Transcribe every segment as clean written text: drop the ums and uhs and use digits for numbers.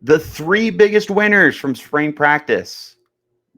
The three biggest winners from spring practice.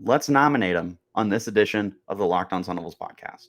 Let's nominate them on this edition of the Locked On Sun Devils podcast.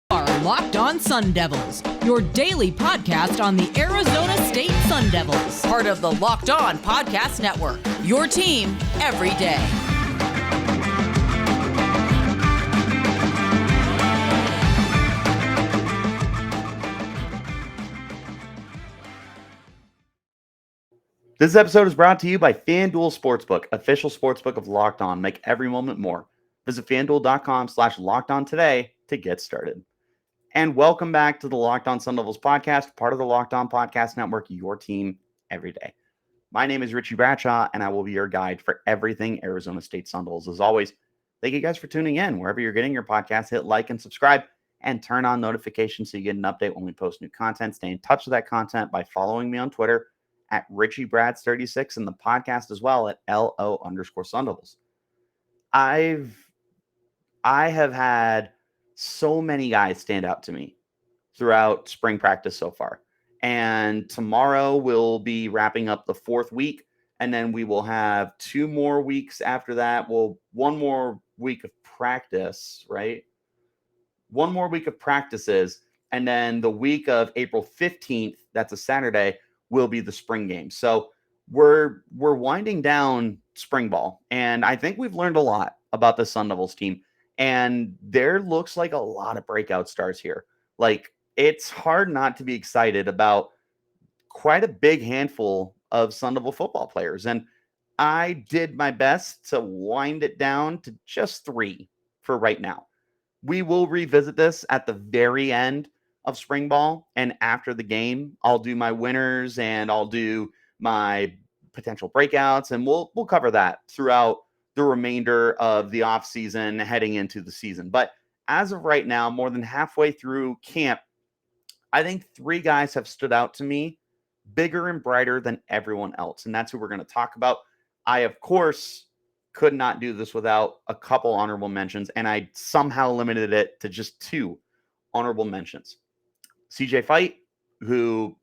Are Locked On Sun Devils, your daily podcast on the Arizona State Sun Devils, part of the Locked On Podcast Network, your team every day. This episode is brought to you by FanDuel Sportsbook, official sportsbook of Locked On. Make every moment more. Visit FanDuel.com/LockedOn today to get started. And welcome back to the Locked On Sun Devils podcast, part of the Locked On Podcast Network, your team every day. My name is Richie Bradshaw, and I will be your guide for everything Arizona State Sun Devils. As always, thank you guys for tuning in. Wherever you're getting your podcast, hit like and subscribe, and turn on notifications so you get an update when we post new content. Stay in touch with that content by following me on Twitter at RichieBrads36 and the podcast as well at LO_Sun Devils. I have had so many guys stand out to me throughout spring practice so far. And tomorrow we'll be wrapping up the fourth week, and then we will have 2 more weeks after that. Well, 1 more week of practice, right? 1 more week of practices, and then the week of April 15th, that's a Saturday, will be the spring game. So we're winding down spring ball, and I think we've learned a lot about the Sun Devils team, and there looks like a lot of breakout stars here. Like, it's hard not to be excited about quite a big handful of Sun Devil football players, and I did my best to wind it down to just 3 for right now. We will revisit this at the very end of spring ball, and after the game, I'll do my winners and I'll do my potential breakouts, and we'll cover that throughout the remainder of the offseason heading into the season. But as of right now, more than halfway through camp, I think 3 guys have stood out to me bigger and brighter than everyone else, and that's who we're going to talk about. I, of course, could not do this without a couple honorable mentions, and I somehow limited it to just 2 honorable mentions. CJ Fite, who,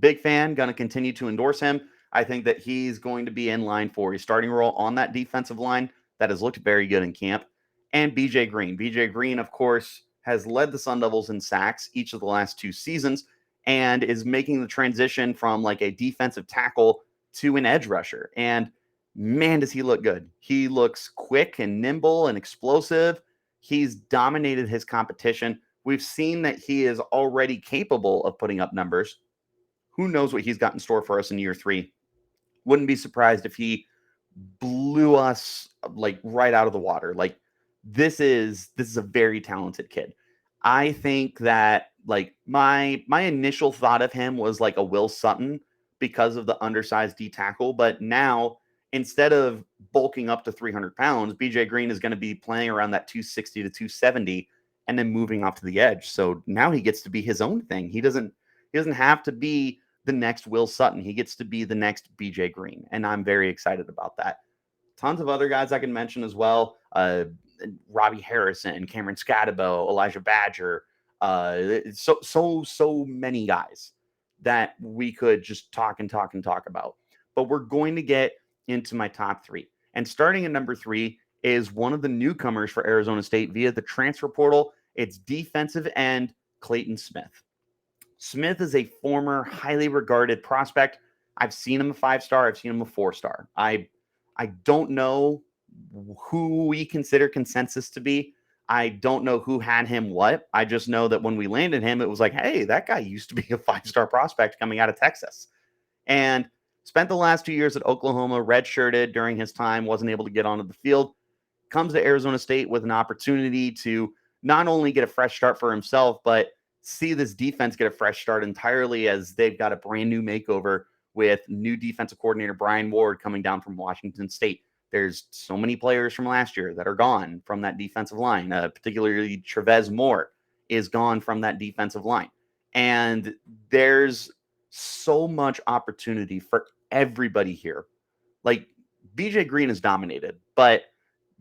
big fan, going to continue to endorse him. I think that he's going to be in line for a starting role on that defensive line that has looked very good in camp. And BJ Green. BJ Green, of course, has led the Sun Devils in sacks each of the last 2 seasons and is making the transition from like a defensive tackle to an edge rusher. And man, does he look good. He looks quick and nimble and explosive. He's dominated his competition. We've seen that he is already capable of putting up numbers. Who knows what he's got in store for us in year 3? Wouldn't be surprised if he blew us like right out of the water. Like, this is a very talented kid. I think that like my initial thought of him was like a Will Sutton because of the undersized D tackle, but now instead of bulking up to 300 pounds, BJ Green is going to be playing around that 260 to 270 and then moving off to the edge. So now he gets to be his own thing. He doesn't have to be the next Will Sutton. He gets to be the next BJ Green. And I'm very excited about that. Tons of other guys I can mention as well. Robbie Harrison, Cameron Scatabo, Elijhah Badger. So many guys that we could just talk about. But we're going to get into my top 3. And starting at number 3 is one of the newcomers for Arizona State via the transfer portal. It's defensive end Clayton Smith. Smith is a former highly regarded prospect. I've seen him a 5-star. I've seen him a 4-star. I don't know who we consider consensus to be. I don't know who had him what. I just know that when we landed him, it was like, hey, that guy used to be a 5-star prospect coming out of Texas. And spent the last 2 years at Oklahoma, redshirted during his time, wasn't able to get onto the field. Comes to Arizona State with an opportunity to not only get a fresh start for himself, but see this defense get a fresh start entirely as they've got a brand new makeover with new defensive coordinator Brian Ward coming down from Washington State. There's so many players from last year that are gone from that defensive line, particularly Trevez Moore is gone from that defensive line. And there's so much opportunity for everybody here. Like, BJ Green is dominated, but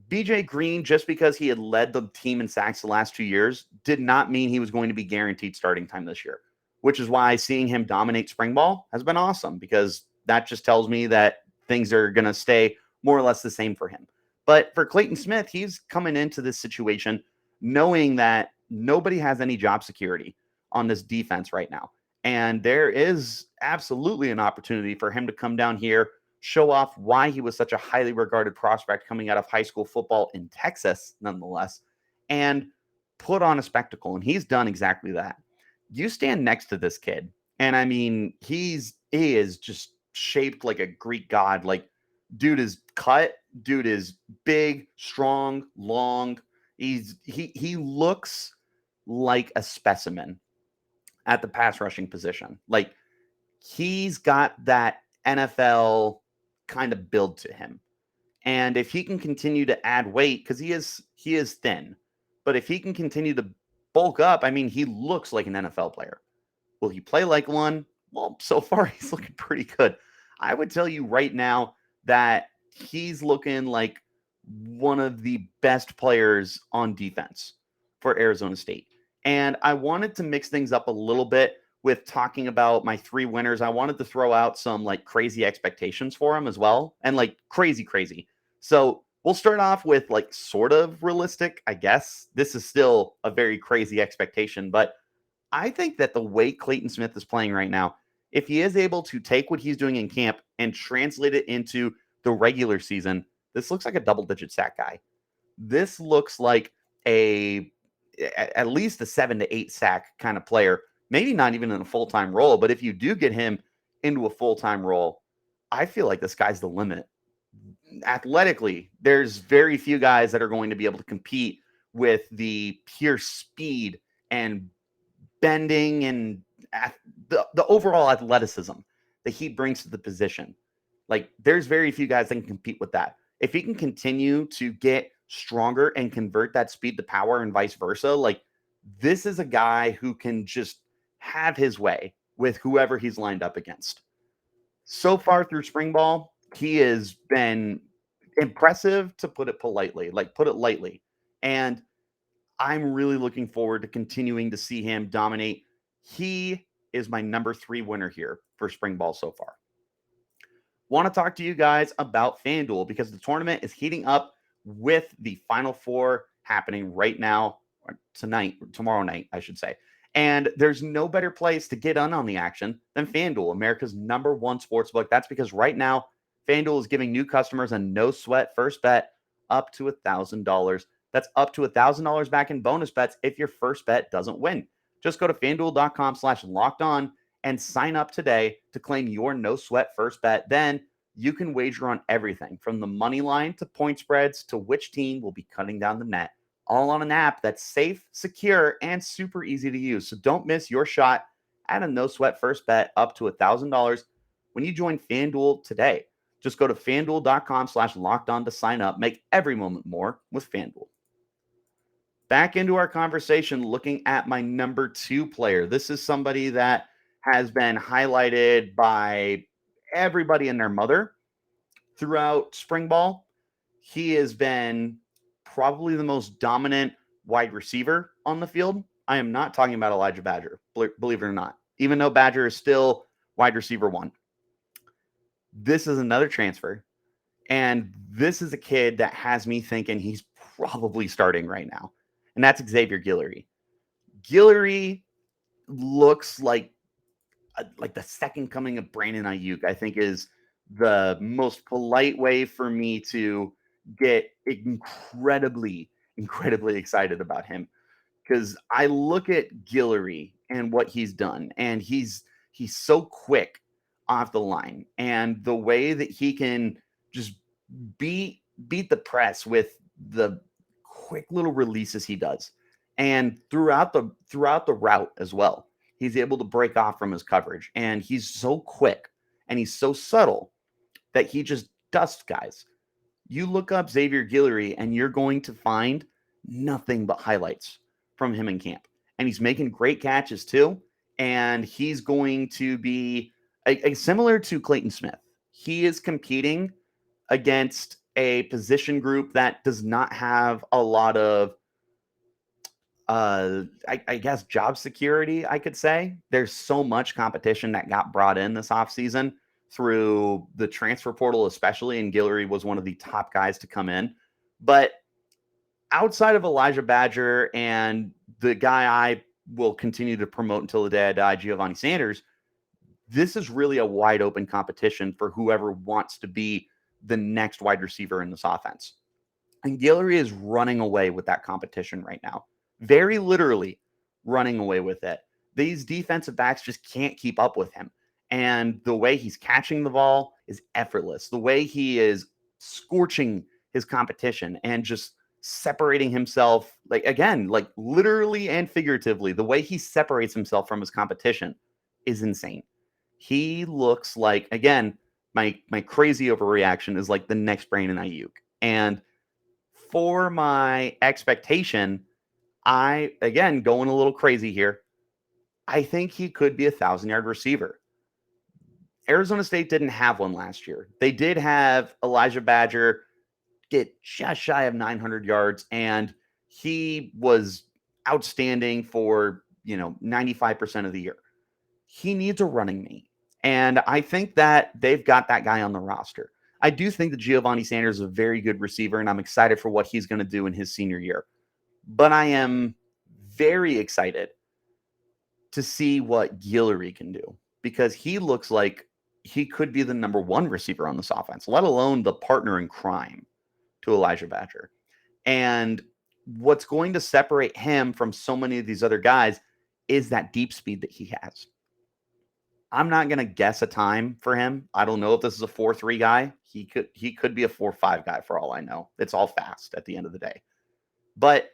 BJ Green, just because he had led the team in sacks the last 2 years, did not mean he was going to be guaranteed starting time this year, which is why seeing him dominate spring ball has been awesome, because that just tells me that things are going to stay more or less the same for him. But for Clayton Smith, he's coming into this situation knowing that nobody has any job security on this defense right now. And there is absolutely an opportunity for him to come down here, show off why he was such a highly regarded prospect coming out of high school football in Texas, nonetheless, and put on a spectacle. And he's done exactly that. You stand next to this kid, and I mean, he is just shaped like a Greek god. Like, dude is cut, dude is big, strong, long. He looks like a specimen at the pass rushing position. Like, he's got that NFL kind of build to him. And if he can continue to add weight, because he is thin, but if he can continue to bulk up, I mean, he looks like an NFL player. Will he play like one? Well, so far he's looking pretty good. I would tell you right now that he's looking like one of the best players on defense for Arizona State. And I wanted to mix things up a little bit with talking about my 3 winners. I wanted to throw out some like crazy expectations for him as well. And like crazy. So we'll start off with like sort of realistic, I guess. This is still a very crazy expectation, but I think that the way Clayton Smith is playing right now, if he is able to take what he's doing in camp and translate it into the regular season, this looks like a double-digit sack guy. This looks like at least a 7 to 8 sack kind of player, maybe not even in a full-time role, but if you do get him into a full-time role, I feel like the sky's the limit. Athletically, there's very few guys that are going to be able to compete with the pure speed and bending and the overall athleticism that he brings to the position. Like, there's very few guys that can compete with that. If he can continue to get stronger and convert that speed to power and vice versa, like, this is a guy who can just have his way with whoever he's lined up against. So far through spring ball, he has been impressive, to put it politely, like put it lightly. And I'm really looking forward to continuing to see him dominate. He is my number 3 winner here for spring ball so far. Want to talk to you guys about FanDuel because the tournament is heating up with the Final Four happening right now, or tomorrow night, I should say. And there's no better place to get on the action than FanDuel, America's number 1 sportsbook. That's because right now, FanDuel is giving new customers a no-sweat first bet up to $1,000. That's up to $1,000 back in bonus bets if your first bet doesn't win. Just go to FanDuel.com/lockedon and sign up today to claim your no-sweat first bet. Then you can wager on everything from the money line to point spreads to which team will be cutting down the net, all on an app that's safe, secure, and super easy to use. So don't miss your shot at a no-sweat first bet up to $1,000 when you join FanDuel today. Just go to FanDuel.com/lockedon to sign up. Make every moment more with FanDuel. Back into our conversation, looking at my number 2 player. This is somebody that has been highlighted by everybody and their mother throughout spring ball. He has been probably the most dominant wide receiver on the field. I am not talking about Elijhah Badger, believe it or not, even though Badger is still wide receiver 1. This is another transfer, and this is a kid that has me thinking he's probably starting right now, and that's Xavier Guillory. Guillory looks like the second coming of Brandon Ayuk, I think, is the most polite way for me to get incredibly excited about him. Because I look at Guillory and what he's done, and he's so quick off the line, and the way that he can just beat the press with the quick little releases he does, and throughout the route as well. He's able to break off from his coverage, and he's so quick and he's so subtle that he just dusts guys. You look up Xavier Guillory and you're going to find nothing but highlights from him in camp. And he's making great catches too. And he's going to be similar to Clayton Smith. He is competing against a position group that does not have a lot of I guess job security, I could say. There's so much competition that got brought in this offseason through the transfer portal, especially, and Guillory was one of the top guys to come in. But outside of Elijhah Badger and the guy I will continue to promote until the day I die, Giovanni Sanders, this is really a wide open competition for whoever wants to be the next wide receiver in this offense. And Guillory is running away with that competition right now. Very literally running away with it. These defensive backs just can't keep up with him. And the way he's catching the ball is effortless. The way he is scorching his competition and just separating himself, like, again, like literally and figuratively, the way he separates himself from his competition is insane. He looks like, again, my crazy overreaction is like the next Brandon Ayuk. And for my expectation, I, again, going a little crazy here, I think he could be a 1,000-yard receiver. Arizona State didn't have one last year. They did have Elijhah Badger get just shy of 900 yards, and he was outstanding for, 95% of the year. He needs a running mate, and I think that they've got that guy on the roster. I do think that Giovanni Sanders is a very good receiver, and I'm excited for what he's going to do in his senior year. But I am very excited to see what Guillory can do, because he looks like he could be the number one receiver on this offense, let alone the partner in crime to Elijhah Badger. And what's going to separate him from so many of these other guys is that deep speed that he has. I'm not going to guess a time for him. I don't know if this is a 4.3 guy. He could be a 4.5 guy for all I know. It's all fast at the end of the day. But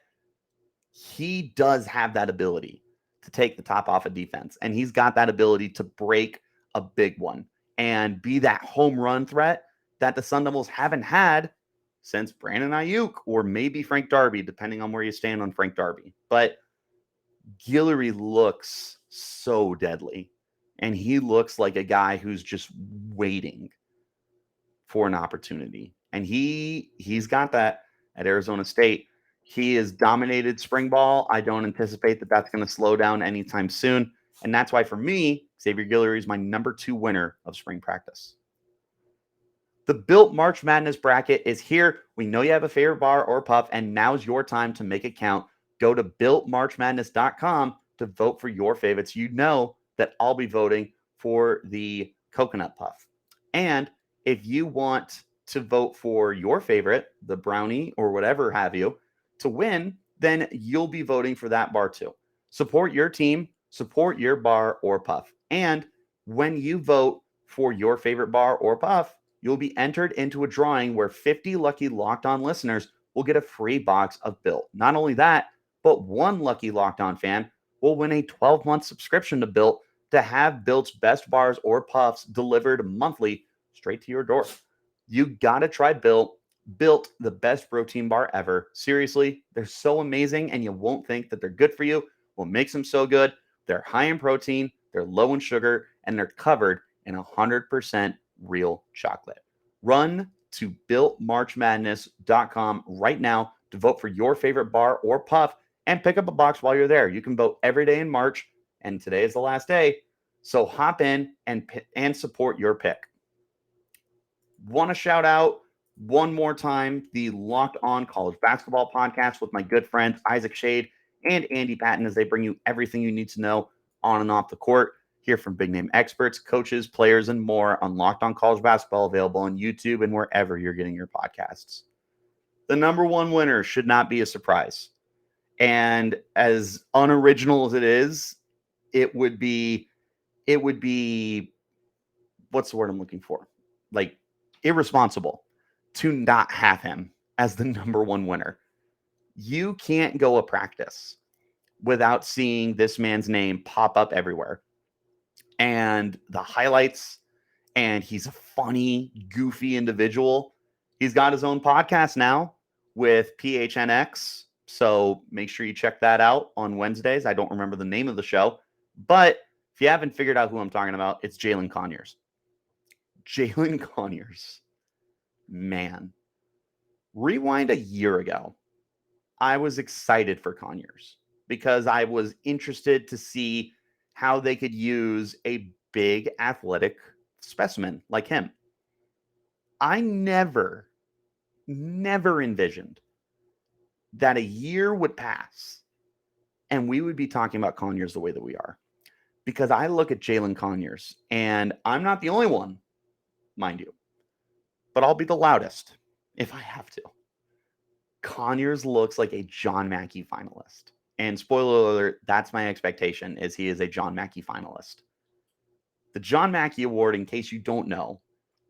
he does have that ability to take the top off of defense. And he's got that ability to break a big one and be that home run threat that the Sun Devils haven't had since Brandon Ayuk or maybe Frank Darby, depending on where you stand on Frank Darby. But Guillory looks so deadly. And he looks like a guy who's just waiting for an opportunity. And he's got that at Arizona State. He has dominated spring ball. I don't anticipate that that's going to slow down anytime soon. And that's why, for me, Xavier Guillory is my number 2 winner of spring practice. The Built March Madness bracket is here. We know you have a favorite bar or puff, and now's your time to make it count. Go to BuiltMarchMadness.com to vote for your favorites. You know that I'll be voting for the coconut puff. And if you want to vote for your favorite, the brownie or whatever have you, to win, then you'll be voting for that bar too. Support your team, support your bar or puff. And when you vote for your favorite bar or puff, you'll be entered into a drawing where 50 lucky Locked On listeners will get a free box of Built. Not only that, but one lucky Locked On fan will win a 12-month subscription to Built to have Built's best bars or puffs delivered monthly straight to your door. You got to try Built. Built, the best protein bar ever. Seriously, they're so amazing, and you won't think that they're good for you. What makes them so good? They're high in protein, they're low in sugar, and they're covered in 100% real chocolate. Run to BuiltMarchMadness.com right now to vote for your favorite bar or puff and pick up a box while you're there. You can vote every day in March, and today is the last day. So hop in and support your pick. Want to shout out one more time the Locked On College Basketball podcast with my good friends Isaac Shade and Andy Patton, as they bring you everything you need to know on and off the court. Hear from big name experts, coaches, players, and more on Locked On College Basketball, available on YouTube and wherever you're getting your podcasts. The number one winner should not be a surprise. And as unoriginal as it is, it would be, what's the word I'm looking for? Like, irresponsible to not have him as the number one winner. You can't go a practice without seeing this man's name pop up everywhere. And the highlights, and he's a funny, goofy individual. He's got his own podcast now with PHNX. So make sure you check that out on Wednesdays. I don't remember the name of the show, but if you haven't figured out who I'm talking about, it's Jalin Conyers. Jalin Conyers. Man. Rewind a year ago. I was excited for Conyers because I was interested to see how they could use a big, athletic specimen like him. I never envisioned that a year would pass and we would be talking about Conyers the way that we are. Because I look at Jalen Conyers, and I'm not the only one, mind you, but I'll be the loudest if I have to. Conyers looks like a John Mackey finalist. And spoiler alert, that's my expectation, is he is a John Mackey finalist. The John Mackey Award, in case you don't know,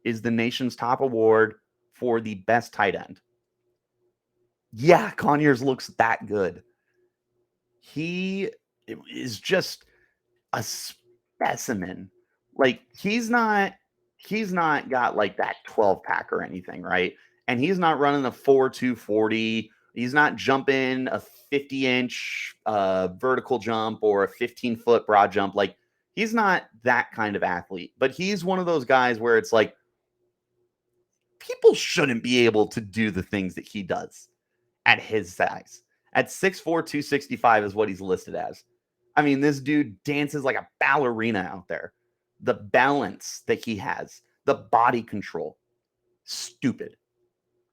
is the nation's top award for the best tight end. Yeah, Conyers looks that good. He is just a specimen. Like he's not got like that 12 pack or anything, right? And he's not running a 4.240. He's not jumping a 50-inch vertical jump or a 15-foot broad jump. Like he's not that kind of athlete, but he's one of those guys where it's like people shouldn't be able to do the things that he does at his size. At 6'4", 265 is what he's listed as. I mean, this dude dances like a ballerina out there. The balance that he has, the body control, stupid.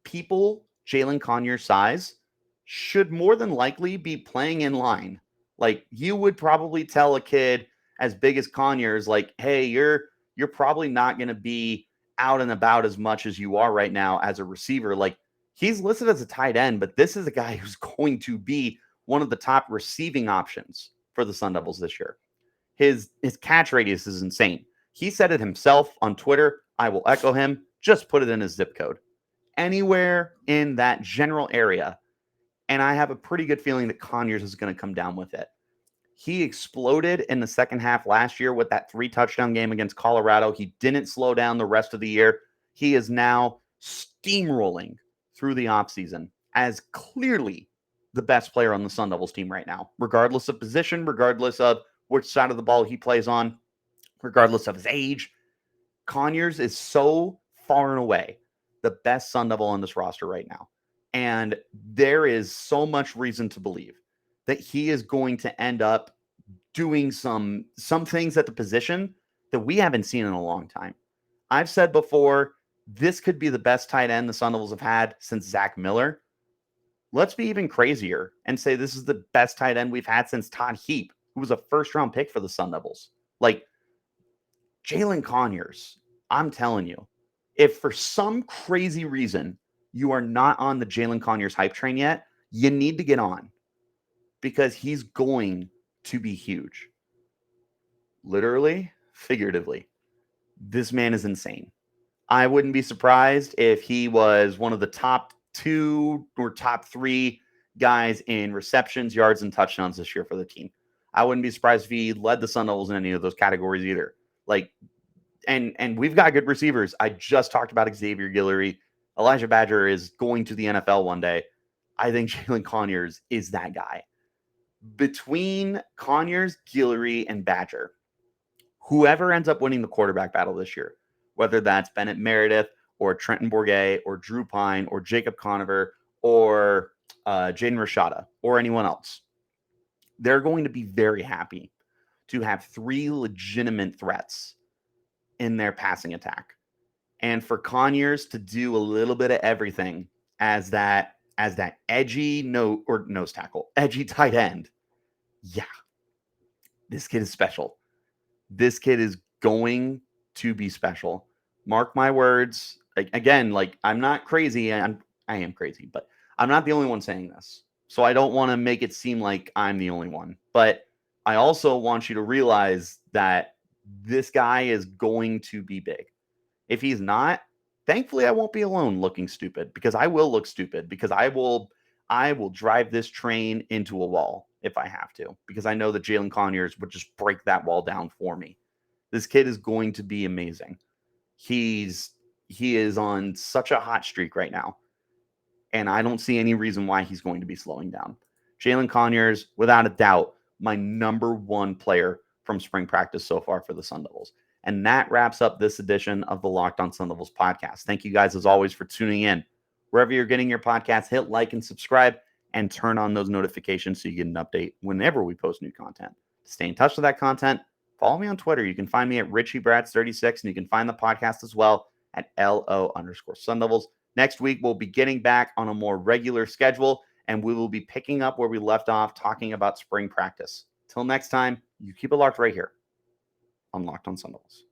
People Jalen Conyers' size should more than likely be playing in line. Like you would probably tell a kid as big as Conyers, like, hey, you're probably not going to be out and about as much as you are right now as a receiver. Like he's listed as a tight end, but this is a guy who's going to be one of the top receiving options for the Sun Devils this year. His catch radius is insane. He said it himself on Twitter. I will echo him. Just put it in his zip code. Anywhere in that general area. And I have a pretty good feeling that Conyers is going to come down with it. He exploded in the second half last year with that 3-touchdown game against Colorado. He didn't slow down the rest of the year. He is now steamrolling through the offseason as clearly the best player on the Sun Devils team right now, regardless of position, regardless of which side of the ball he plays on, regardless of his age. Conyers is so far and away the best Sun Devil on this roster right now. And there is so much reason to believe that he is going to end up doing some things at the position that we haven't seen in a long time. I've said before, this could be the best tight end the Sun Devils have had since Zach Miller. Let's be even crazier and say this is the best tight end we've had since Todd Heap, who was a first-round pick for the Sun Devils. Like, Jalen Conyers, I'm telling you, if for some crazy reason you are not on the Jalen Conyers hype train yet, you need to get on because he's going to be huge. Literally, figuratively. This man is insane. I wouldn't be surprised if he was one of the top 2 or top 3 guys in receptions, yards, and touchdowns this year for the team. I wouldn't be surprised if he led the Sun Devils in any of those categories either. Like, and we've got good receivers. I just talked about Xavier Guillory. Elijhah Badger is going to the NFL one day. I think Jalin Conyers is that guy. Between Conyers, Guillory, and Badger, whoever ends up winning the quarterback battle this year, whether that's Bennett Meredith or Trenton Bourguet or Drew Pine or Jacob Conover or Jaden Rashada or anyone else, they're going to be very happy to have 3 legitimate threats in their passing attack. And for Conyers to do a little bit of everything as that edgy nose tackle, edgy tight end. Yeah. This kid is special. This kid is going to be special. Mark my words. Again, like I'm not crazy. I am crazy, but I'm not the only one saying this. So I don't want to make it seem like I'm the only one. But I also want you to realize that this guy is going to be big. If he's not, thankfully I won't be alone looking stupid because I will look stupid because I will drive this train into a wall if I have to because I know that Jalen Conyers would just break that wall down for me. This kid is going to be amazing. He is on such a hot streak right now, and I don't see any reason why he's going to be slowing down. Jalen Conyers, without a doubt, my number 1 player from spring practice so far for the Sun Devils. And that wraps up this edition of the Locked On Sun Devils podcast. Thank you guys, as always, for tuning in. Wherever you're getting your podcast, hit like and subscribe and turn on those notifications so you get an update whenever we post new content. To stay in touch with that content, follow me on Twitter. You can find me at RichieBrads36, and you can find the podcast as well at LO_Sun Devils. Next week, we'll be getting back on a more regular schedule, and we will be picking up where we left off talking about spring practice. Till next time, you keep it locked right here on Locked On Sun Devils.